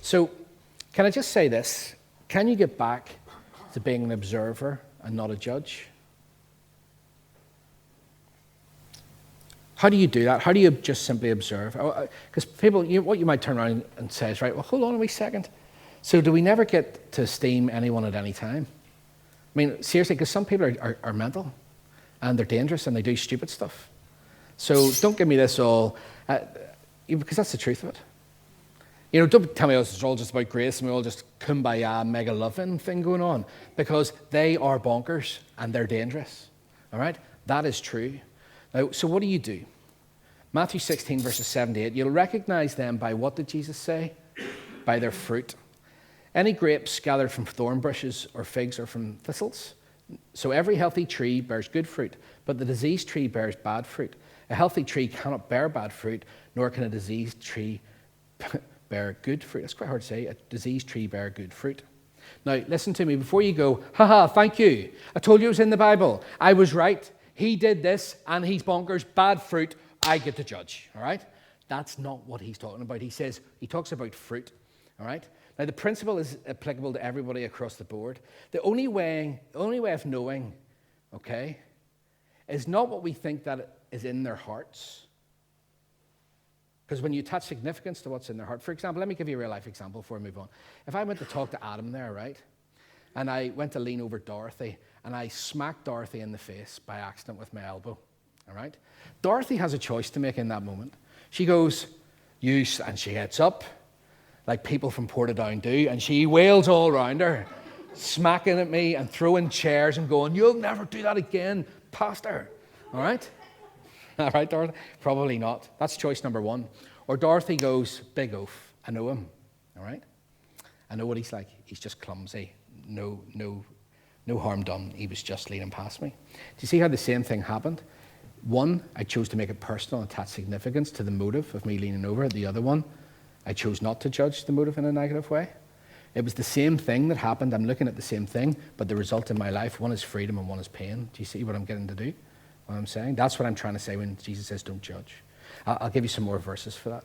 So, can I just say this? Can you get back to being an observer and not a judge? How do you do that? How do you just simply observe? Because people, what you might turn around and say is, right, well, hold on a wee second. So do we never get to esteem anyone at any time? I mean, seriously, because some people are mental, and they're dangerous, and they do stupid stuff. So don't give me this all, because that's the truth of it. You know, don't tell me it's all just about grace and we all just kumbaya, mega loving thing going on, because they are bonkers and they're dangerous. All right? That is true. Now, so what do? Matthew 16, verses 7 to 8. You'll recognize them by what did Jesus say? By their fruit. Any grapes gathered from thorn bushes or figs or from thistles? So every healthy tree bears good fruit, but the diseased tree bears bad fruit. A healthy tree cannot bear bad fruit, nor can a diseased tree bear good fruit. That's quite hard to say. A diseased tree bear good fruit. Now, listen to me. Before you go, haha, thank you. I told you it was in the Bible. I was right. He did this, and he's bonkers. Bad fruit. I get to judge. All right? That's not what he's talking about. He talks about fruit. All right? Now, the principle is applicable to everybody across the board. The only way of knowing, okay, is not what we think that is in their hearts. Because when you attach significance to what's in their heart, for example, let me give you a real life example before we move on. If I went to talk to Adam there, right, and I went to lean over Dorothy, and I smacked Dorothy in the face by accident with my elbow, all right? Dorothy has a choice to make in that moment. She goes, and she gets up, like people from Portadown do, and she wails all around her, smacking at me and throwing chairs and going, you'll never do that again, pastor, all right? All right, Dorothy? Probably not. That's choice number one. Or Dorothy goes, big oaf. I know him. All right? I know what he's like. He's just clumsy. No harm done. He was just leaning past me. Do you see how the same thing happened? One, I chose to make it personal and attach significance to the motive of me leaning over. The other one, I chose not to judge the motive in a negative way. It was the same thing that happened. I'm looking at the same thing, but the result in my life, one is freedom and one is pain. Do you see what I'm getting to do? What I'm saying? That's what I'm trying to say when Jesus says don't judge. I'll give you some more verses for that.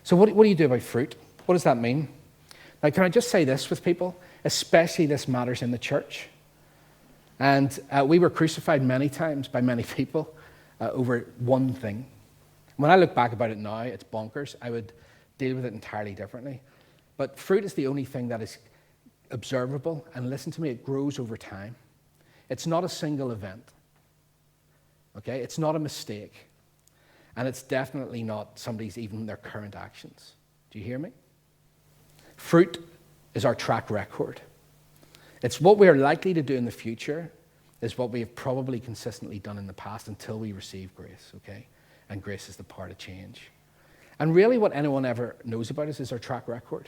So what do you do about fruit? What does that mean? Now, can I just say this with people? Especially this matters in the church. And we were crucified many times by many people over one thing. When I look back about it now, it's bonkers. I would deal with it entirely differently. But fruit is the only thing that is observable. And listen to me, it grows over time. It's not a single event. Okay, it's not a mistake, and it's definitely not somebody's even their current actions. Do you hear me? Fruit is our track record. It's what we are likely to do in the future, is what we have probably consistently done in the past until we receive grace, okay? And grace is the part of change. And really what anyone ever knows about us is our track record.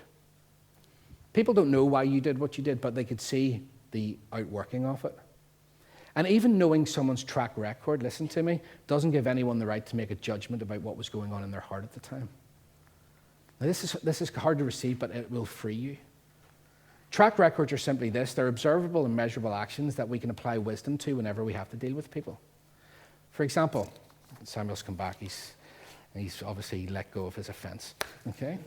People don't know why you did what you did, but they could see the outworking of it. And even knowing someone's track record, listen to me, doesn't give anyone the right to make a judgment about what was going on in their heart at the time. Now, this is hard to receive, but it will free you. Track records are simply this. They're observable and measurable actions that we can apply wisdom to whenever we have to deal with people. For example, Samuel's come back. He's obviously let go of his offense. Okay?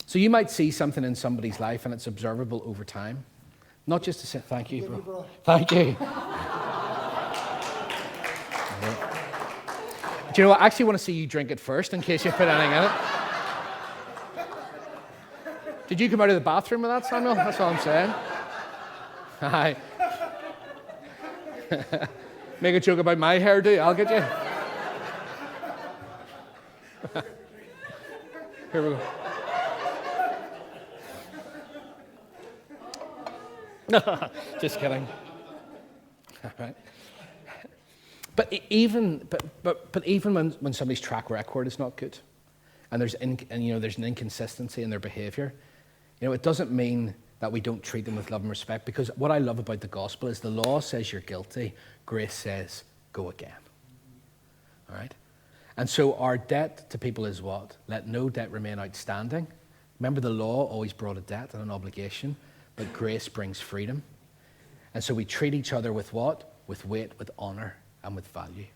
So you might see something in somebody's life and it's observable over time. Not just to say, thank you, bro. Thank you. Do you know what? I actually want to see you drink it first in case you put anything in it. Did you come out of the bathroom with that, Samuel? That's all I'm saying. Hi. Make a joke about my hairdo, I'll get you. Here we go. Just kidding. All right. But even when somebody's track record is not good, and there's an inconsistency in their behavior, it doesn't mean that we don't treat them with love and respect. Because what I love about the gospel is the law says you're guilty, grace says go again. All right. And so our debt to people is what? Let no debt remain outstanding. Remember, the law always brought a debt and an obligation. but grace brings freedom. And so we treat each other with what? With weight, with honor, and with value.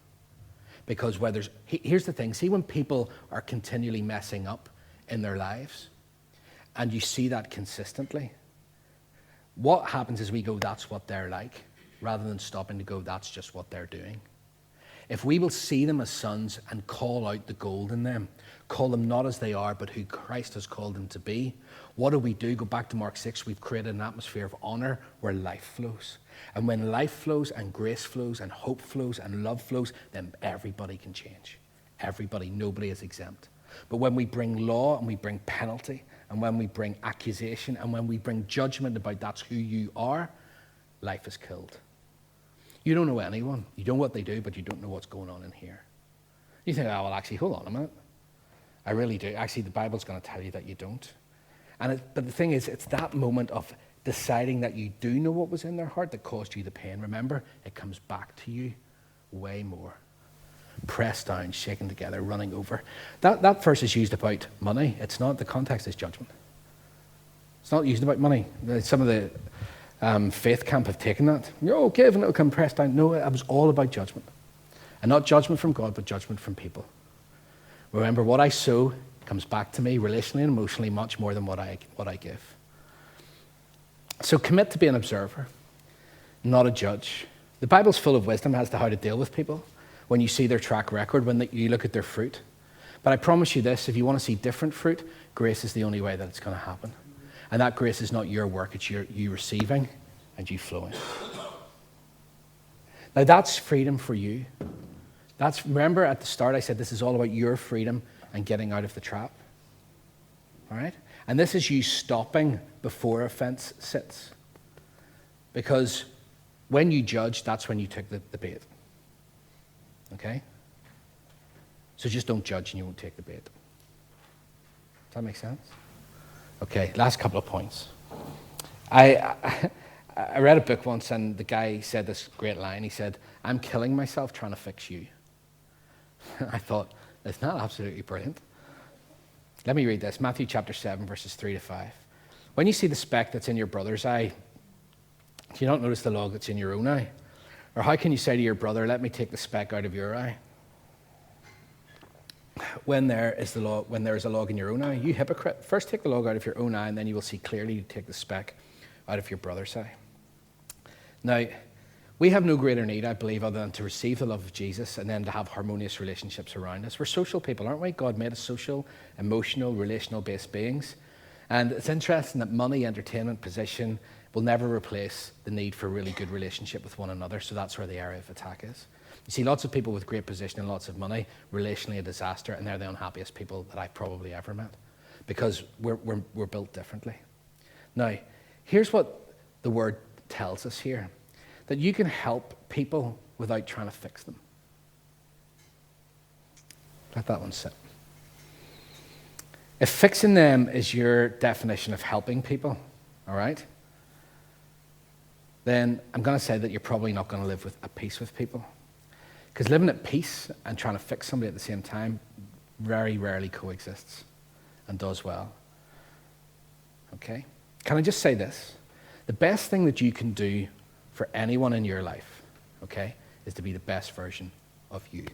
Because here's the thing, see when people are continually messing up in their lives, and you see that consistently, what happens is we go, that's what they're like, rather than stopping to go, that's just what they're doing. If we will see them as sons and call out the gold in them, call them not as they are, but who Christ has called them to be, what do? Go back to Mark 6, we've created an atmosphere of honor where life flows. And when life flows and grace flows and hope flows and love flows, then everybody can change. Everybody, nobody is exempt. But when we bring law and we bring penalty, and when we bring accusation, and when we bring judgment about that's who you are, life is killed. You don't know anyone. You know what they do, but you don't know what's going on in here. You think, oh, well, actually, hold on a minute. I really do. Actually, the Bible's going to tell you that you don't. But the thing is, it's that moment of deciding that you do know what was in their heart that caused you the pain. Remember, it comes back to you way more. Pressed down, shaken together, running over. That verse is used about money. It's not. The context is judgment. It's not used about money. Some of the faith camp have taken that. Oh, give and it'll come pressed down. No, it was all about judgment. And not judgment from God, but judgment from people. Remember, what I sow comes back to me relationally and emotionally much more than what I give. So commit to be an observer, not a judge. The Bible's full of wisdom as to how to deal with people when you see their track record, when you look at their fruit. But I promise you this, if you want to see different fruit, grace is the only way that it's going to happen. And that grace is not your work, it's you receiving and you flowing. Now that's freedom for you. Remember at the start I said this is all about your freedom and getting out of the trap. All right? And this is you stopping before offense sits. Because when you judge, that's when you took the bait. Okay? So just don't judge and you won't take the bait. Does that make sense? Okay, last couple of points. I read a book once and the guy said this great line. He said, I'm killing myself trying to fix you. I thought, isn't that absolutely brilliant? Let me read this. Matthew chapter 7, verses 3 to 5. When you see the speck that's in your brother's eye, do you not notice the log that's in your own eye? Or how can you say to your brother, let me take the speck out of your eye, when there is a log in your own eye? You hypocrite. First take the log out of your own eye, and then you will see clearly to take the speck out of your brother's eye. Now, we have no greater need, I believe, other than to receive the love of Jesus and then to have harmonious relationships around us. We're social people, aren't we? God made us social, emotional, relational-based beings. And it's interesting that money, entertainment, position will never replace the need for a really good relationship with one another. So that's where the area of attack is. You see lots of people with great position and lots of money, relationally a disaster, and they're the unhappiest people that I've probably ever met because we're built differently. Now, here's what the word tells us here, that you can help people without trying to fix them. Let that one sit. If fixing them is your definition of helping people, all right, then I'm going to say that you're probably not going to live at peace with people. Because living at peace and trying to fix somebody at the same time very rarely coexists and does well. Okay? Can I just say this? The best thing that you can do for anyone in your life, okay, is to be the best version of you.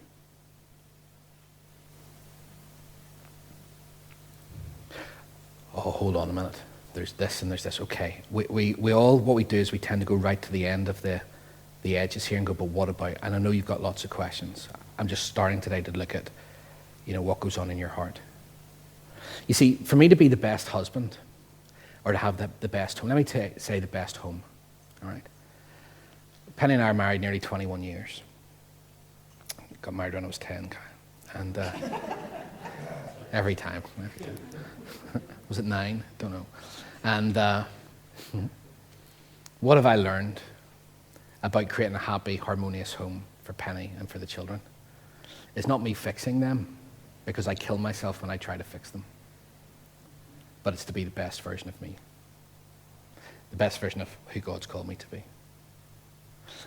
Oh, hold on a minute. There's this and there's this. Okay. We all, what we do is we tend to go right to the end of the edges here and go, but what about? And I know you've got lots of questions. I'm just starting today to look at, what goes on in your heart. You see, for me to be the best husband or to have the best home, let me say the best home, all right? Penny and I are married nearly 21 years. Got married when I was 10, and every time. Was it 9? Don't know. And what have I learned about creating a happy, harmonious home for Penny and for the children? It's not me fixing them, because I kill myself when I try to fix them. But it's to be the best version of me. The best version of who God's called me to be.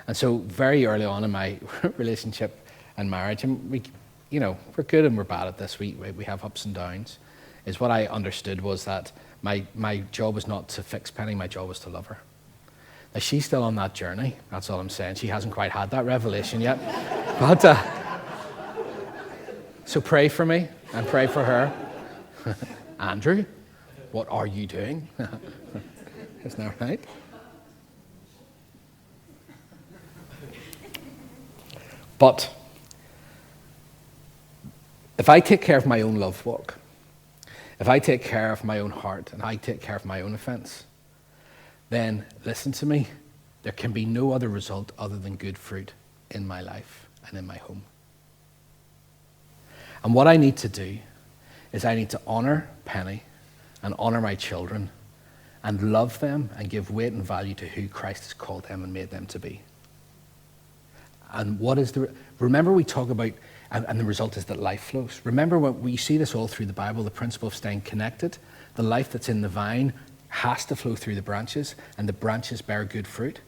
And so very early on in my relationship and marriage, and we're good and we're bad at this, we have ups and downs, is what I understood was that My job was not to fix Penny, my job was to love her. Now, she's still on that journey, that's all I'm saying. She hasn't quite had that revelation yet. But, so pray for me and pray for her. Andrew, what are you doing? Isn't that right? But if I take care of my own love walk, if I take care of my own heart and I take care of my own offense, then listen to me, there can be no other result other than good fruit in my life and in my home. And what I need to do is I need to honor Penny and honor my children and love them and give weight and value to who Christ has called them and made them to be. And what is remember we talk about, and the result is that life flows. Remember when we see this all through the Bible, the principle of staying connected. The life that's in the vine has to flow through the branches, and the branches bear good fruit.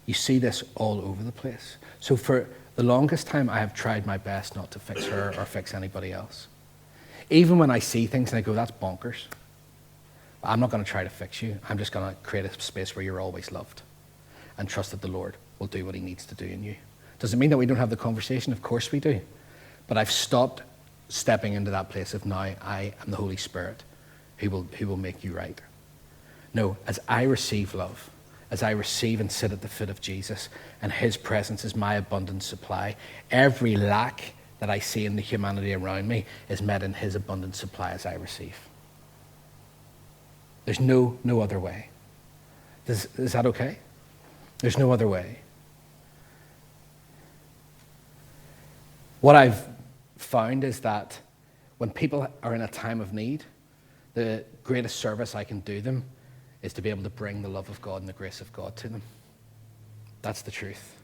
You see this all over the place. So for the longest time, I have tried my best not to fix her or fix anybody else. Even when I see things and I go, that's bonkers. I'm not going to try to fix you. I'm just going to create a space where you're always loved and trust that the Lord will do what he needs to do in you. Does it mean that we don't have the conversation? Of course we do. But I've stopped stepping into that place of now I am the Holy Spirit who will make you right. No, as I receive love, as I receive and sit at the foot of Jesus, and his presence is my abundant supply, every lack that I see in the humanity around me is met in his abundant supply as I receive. There's no other way. Is that okay? There's no other way. What I've found is that when people are in a time of need, the greatest service I can do them is to be able to bring the love of God and the grace of God to them. That's the truth.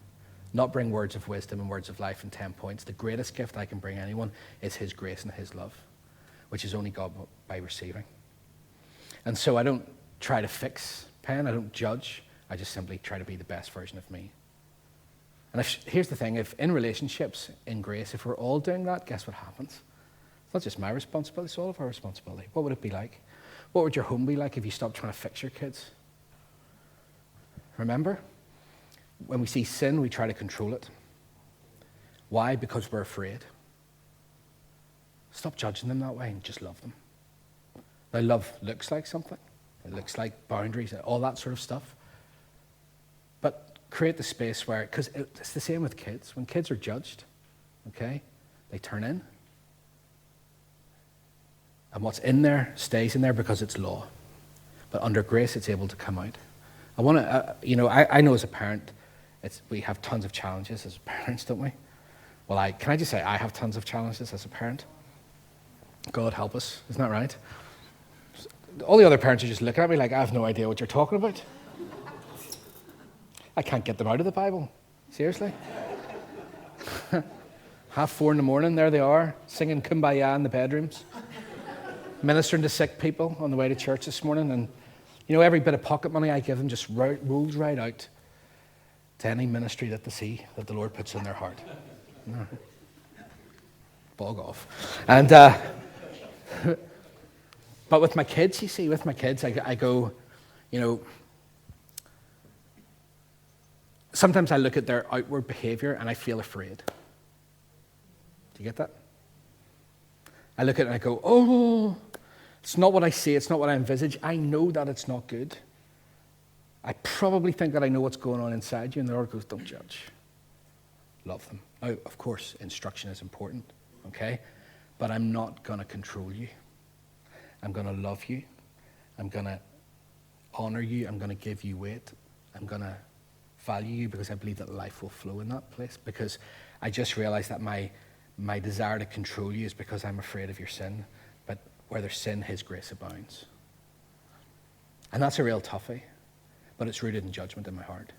Not bring words of wisdom and words of life and 10 points. The greatest gift I can bring anyone is his grace and his love, which is only God by receiving. And so I don't try to fix Pen. I don't judge. I just simply try to be the best version of me. And here's the thing, if in relationships, in grace, if we're all doing that, guess what happens? It's not just my responsibility, it's all of our responsibility. What would it be like? What would your home be like if you stopped trying to fix your kids? Remember? When we see sin, we try to control it. Why? Because we're afraid. Stop judging them that way and just love them. Now, love looks like something. It looks like boundaries, all that sort of stuff. But create the space where, because it's the same with kids. When kids are judged, okay, they turn in. And what's in there stays in there because it's law. But under grace, it's able to come out. I want to, I know as a parent, we have tons of challenges as parents, don't we? Well, can I just say, I have tons of challenges as a parent. God help us, isn't that right? All the other parents are just looking at me like, I have no idea what you're talking about. I can't get them out of the Bible. Seriously. 4:30 a.m, there they are, singing Kumbaya in the bedrooms, ministering to sick people on the way to church this morning. And, every bit of pocket money I give them just rolls right out to any ministry that they see that the Lord puts in their heart. Bog off. And, but with my kids, you see, I go, sometimes I look at their outward behavior and I feel afraid. Do you get that? I look at it and I go, oh, it's not what I see, it's not what I envisage. I know that it's not good. I probably think that I know what's going on inside you, and the Lord goes, don't judge. Love them. Now, of course, instruction is important, okay? But I'm not going to control you. I'm going to love you. I'm going to honor you. I'm going to give you weight. I'm going to value you because I believe that life will flow in that place. Because I just realized that my desire to control you is because I'm afraid of your sin. But where there's sin, his grace abounds. And that's a real toughie. But it's rooted in judgment in my heart.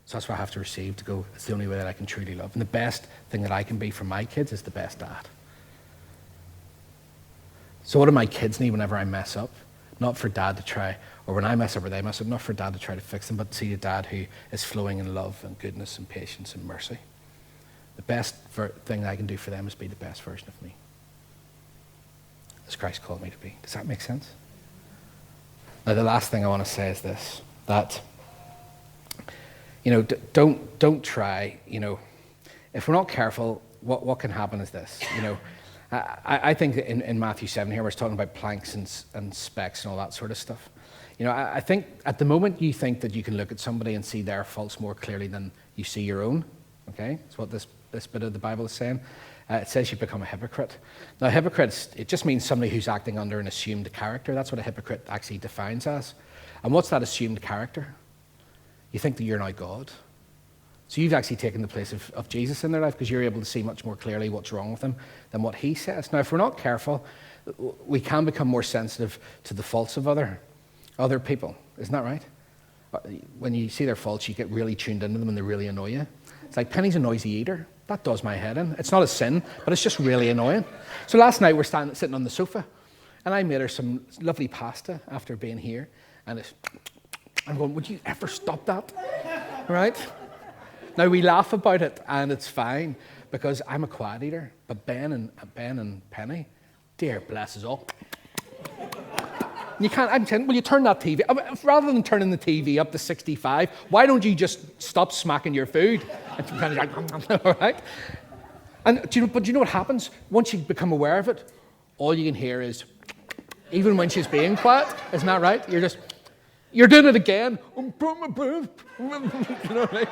So that's what I have to receive to go, it's the only way that I can truly love. And the best thing that I can be for my kids is the best dad. So what do my kids need whenever I mess up? Not for dad to try, or when I mess up or they mess up, not for dad to try to fix them, but to see a dad who is flowing in love and goodness and patience and mercy. The best thing I can do for them is be the best version of me. as Christ called me to be. Does that make sense? Now, the last thing I want to say is this, that, don't try, if we're not careful, what can happen is this, I think that in Matthew 7 here, we're talking about planks and specks and all that sort of stuff. I think at the moment you think that you can look at somebody and see their faults more clearly than you see your own, okay? That's what this bit of the Bible is saying. It says you become a hypocrite. Now, it just means somebody who's acting under an assumed character. That's what a hypocrite actually defines as. And what's that assumed character? You think that you're now God. So you've actually taken the place of Jesus in their life because you're able to see much more clearly what's wrong with them than what he says. Now, if we're not careful, we can become more sensitive to the faults of other people. Isn't that right? When you see their faults, you get really tuned into them and they really annoy you. It's like Penny's a noisy eater. That does my head in. It's not a sin, but it's just really annoying. So last night we're sitting on the sofa and I made her some lovely pasta after being here. And I'm going, would you ever stop that? Right? Now, we laugh about it, and it's fine, because I'm a quiet eater. But Ben and Penny, dear bless us all. You can't, I'm saying, will you turn that TV? Rather than turning the TV up to 65, why don't you just stop smacking your food? And Penny's like, all right? But do you know what happens? Once you become aware of it, all you can hear is, even when she's being quiet, isn't that right? You're doing it again. You know what I mean?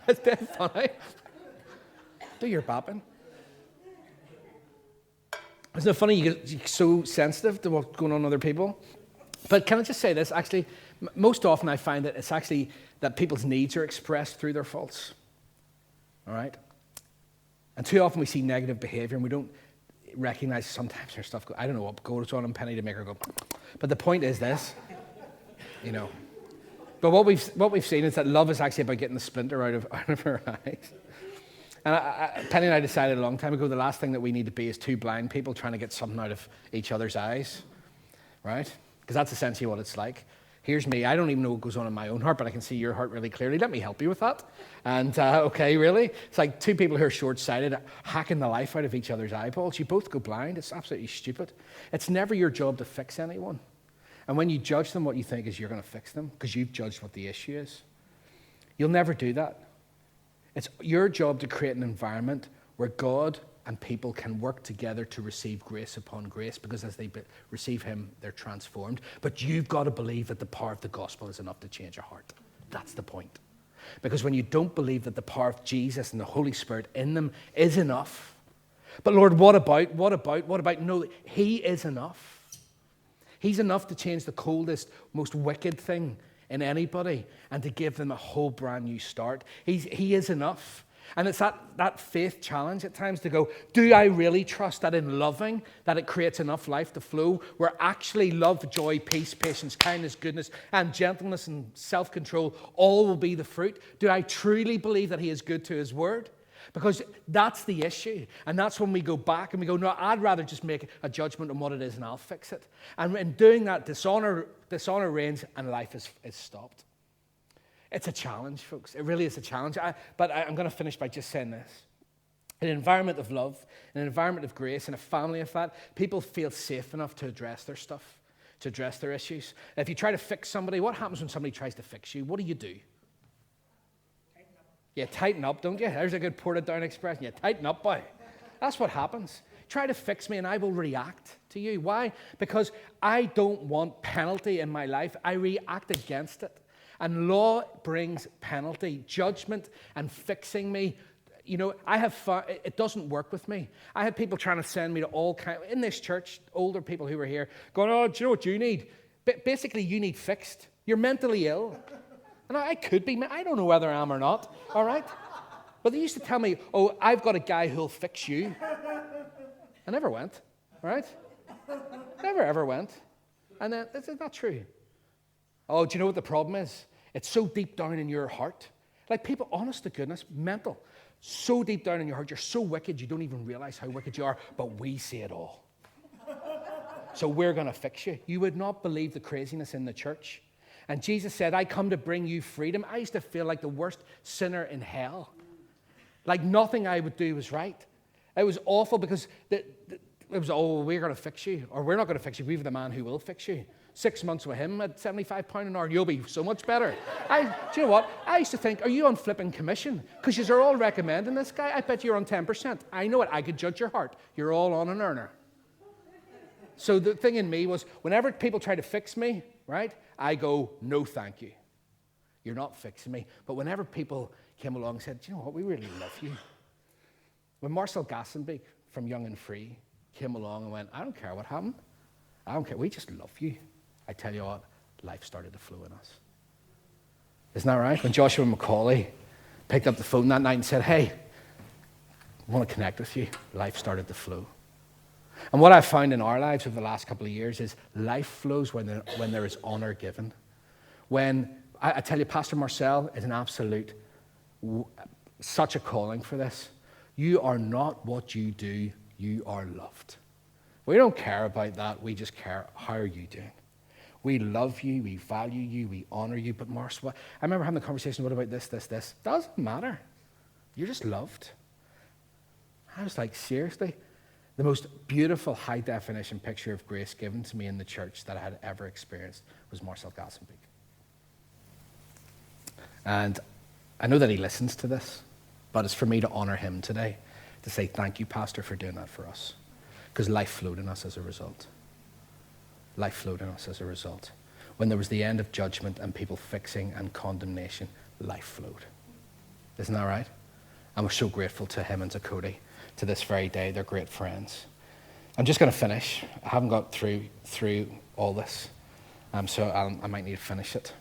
It's dead funny. Do your bopping. Isn't it funny you get so sensitive to what's going on with other people? But can I just say this? Actually, most often I find that it's actually that people's needs are expressed through their faults. All right? And too often we see negative behavior and we don't recognize sometimes there's stuff, I don't know what goes on in Penny to make her go. But the point is this, But what we've seen is that love is actually about getting the splinter out of her eyes. And Penny and I decided a long time ago the last thing that we need to be is two blind people trying to get something out of each other's eyes, right? Because that's essentially what it's like. Here's me. I don't even know what goes on in my own heart, but I can see your heart really clearly. Let me help you with that. And okay, really? It's like two people who are short-sighted hacking the life out of each other's eyeballs. You both go blind. It's absolutely stupid. It's never your job to fix anyone. And when you judge them, what you think is you're going to fix them because you've judged what the issue is. You'll never do that. It's your job to create an environment where God and people can work together to receive grace upon grace, because as they receive him, they're transformed. But you've got to believe that the power of the gospel is enough to change a heart. That's the point. Because when you don't believe that the power of Jesus and the Holy Spirit in them is enough, but Lord, what about? No, he is enough. He's enough to change the coldest, most wicked thing in anybody and to give them a whole brand new start. He is enough. And it's that faith challenge at times to go, do I really trust that in loving, that it creates enough life to flow, where actually love, joy, peace, patience, kindness, goodness, and gentleness and self-control all will be the fruit? Do I truly believe that he is good to his word? Because that's the issue. And that's when we go back and we go, no, I'd rather just make a judgment on what it is and I'll fix it. And in doing that, dishonor reigns and life is stopped. It's a challenge, folks. It really is a challenge. But I'm going to finish by just saying this. In an environment of love, in an environment of grace, in a family of that, people feel safe enough to address their stuff, to address their issues. If you try to fix somebody, what happens when somebody tries to fix you? What do? You tighten up, don't you? There's a good ported-down expression. You tighten up, boy. That's what happens. Try to fix me and I will react to you. Why? Because I don't want penalty in my life. I react against it. And law brings penalty, judgment, and fixing me. I have found, it doesn't work with me. I had people trying to send me to all kinds, in this church, older people who were here, going, oh, do you know what you need? Basically, you need fixed. You're mentally ill. And I could be, I don't know whether I am or not, all right? But they used to tell me, oh, I've got a guy who'll fix you. I never went, all right? Never, ever went. And then, it's not true. Oh, do you know what the problem is? It's so deep down in your heart. Like people, honest to goodness, mental. So deep down in your heart, you're so wicked, you don't even realize how wicked you are, but we see it all. So we're going to fix you. You would not believe the craziness in the church. And Jesus said, I come to bring you freedom. I used to feel like the worst sinner in hell. Like nothing I would do was right. It was awful because It was, oh, we're going to fix you, or we're not going to fix you. We have the man who will fix you. 6 months with him at £75 an hour, you'll be so much better. Do you know what? I used to think, are you on flipping commission? Because you're all recommending this guy. I bet you're on 10%. I know it. I could judge your heart. You're all on an earner. So the thing in me was, whenever people try to fix me, right, I go, no, thank you. You're not fixing me. But whenever people came along and said, do you know what, we really love you. When Marcel Gassenbeek from Young and Free came along and went, I don't care what happened. I don't care. We just love you. I tell you what, life started to flow in us. Isn't that right? When Joshua Macaulay picked up the phone that night and said, hey, I want to connect with you, life started to flow. And what I've found in our lives over the last couple of years is life flows when there is honor given. When, I tell you, Pastor Marcel is an absolute, such a calling for this. You are not what you do, you are loved. We don't care about that, we just care, how are you doing? We love you, we value you, we honor you. But Marcel, I remember having the conversation, what about this? Doesn't matter. You're just loved. I was like, seriously? The most beautiful high-definition picture of grace given to me in the church that I had ever experienced was Marcel Gassenbeek. And I know that he listens to this, but it's for me to honor him today, to say thank you, Pastor, for doing that for us. Because life flowed in us as a result. Life flowed in us as a result. When there was the end of judgment and people fixing and condemnation, life flowed. Isn't that right? And we're so grateful to him and to Cody. To this very day, they're great friends. I'm just going to finish. I haven't got through all this, so I might need to finish it.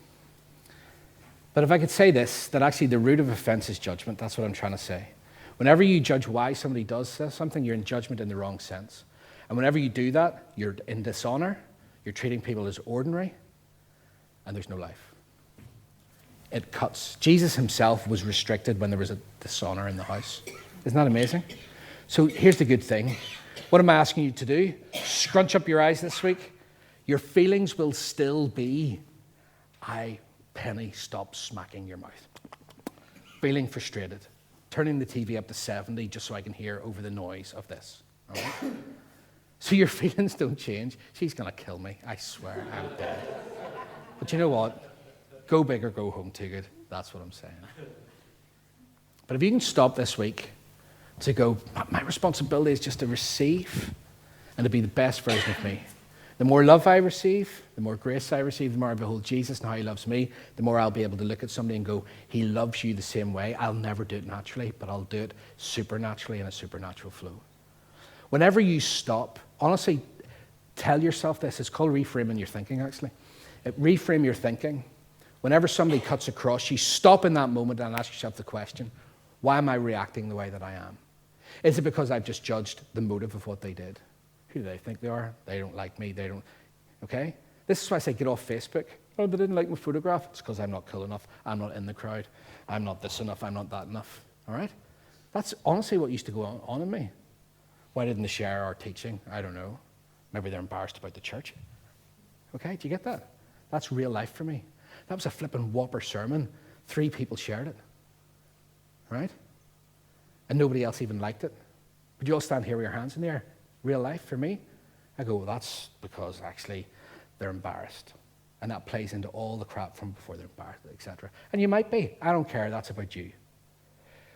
But if I could say this, that actually the root of offense is judgment. That's what I'm trying to say. Whenever you judge why somebody does something, you're in judgment in the wrong sense. And whenever you do that, you're in dishonor, you're treating people as ordinary, and there's no life. It cuts. Jesus himself was restricted when there was a dishonor in the house. Isn't that amazing? So here's the good thing. What am I asking you to do? Scrunch up your eyes this week. Your feelings will still be, Penny, stop smacking your mouth. Feeling frustrated. Turning the TV up to 70 just so I can hear over the noise of this. All right? So your feelings don't change. She's going to kill me. I swear, I'm dead. But you know what? Go big or go home too good. That's what I'm saying. But if you can stop this week to go, my responsibility is just to receive and to be the best version of me. The more love I receive, the more grace I receive, the more I behold Jesus and how he loves me, the more I'll be able to look at somebody and go, he loves you the same way. I'll never do it naturally, but I'll do it supernaturally in a supernatural flow. Whenever you stop, honestly, tell yourself this. It's called reframing your thinking, actually. Reframe your thinking. Whenever somebody cuts across you, stop in that moment and ask yourself the question, why am I reacting the way that I am? Is it because I've just judged the motive of what they did? Who do they think they are? They don't like me. They don't. Okay? This is why I say get off Facebook. Oh, they didn't like my photograph. It's because I'm not cool enough. I'm not in the crowd. I'm not this enough. I'm not that enough. All right? That's honestly what used to go on in me. Why didn't they share our teaching? I don't know. Maybe they're embarrassed about the church. Okay? Do you get that? That's real life for me. That was a flipping whopper sermon. 3 people shared it. Right? And nobody else even liked it. But you all stand here with your hands in the air. Real life for me. I go, well, that's because actually they're embarrassed. And that plays into all the crap from before they're embarrassed, etc. And you might be. I don't care. That's about you.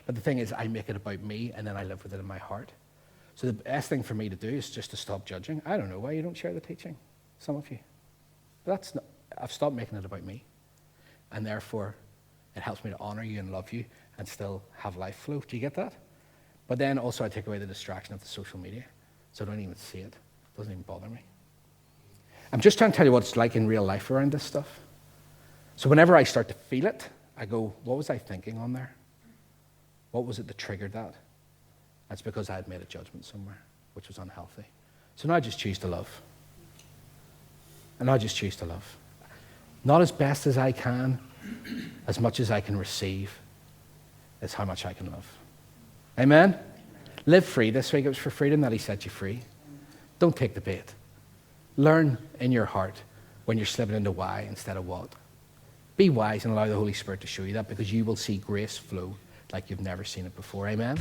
But the thing is, I make it about me and then I live with it in my heart. So the best thing for me to do is just to stop judging. I don't know why you don't share the teaching. Some of you. But I've stopped making it about me. And therefore, it helps me to honor you and love you and still have life flow. Do you get that? But then also I take away the distraction of the social media. So I don't even see it. It doesn't even bother me. I'm just trying to tell you what it's like in real life around this stuff. So whenever I start to feel it, I go, what was I thinking on there? What was it that triggered that? That's because I had made a judgment somewhere, which was unhealthy. So now I just choose to love. And I just choose to love. Not as best as I can, as much as I can receive, is how much I can love. Amen? Live free this week. It was for freedom that he set you free. Don't take the bait. Learn in your heart when you're slipping into why instead of what. Be wise and allow the Holy Spirit to show you that, because you will see grace flow like you've never seen it before. Amen?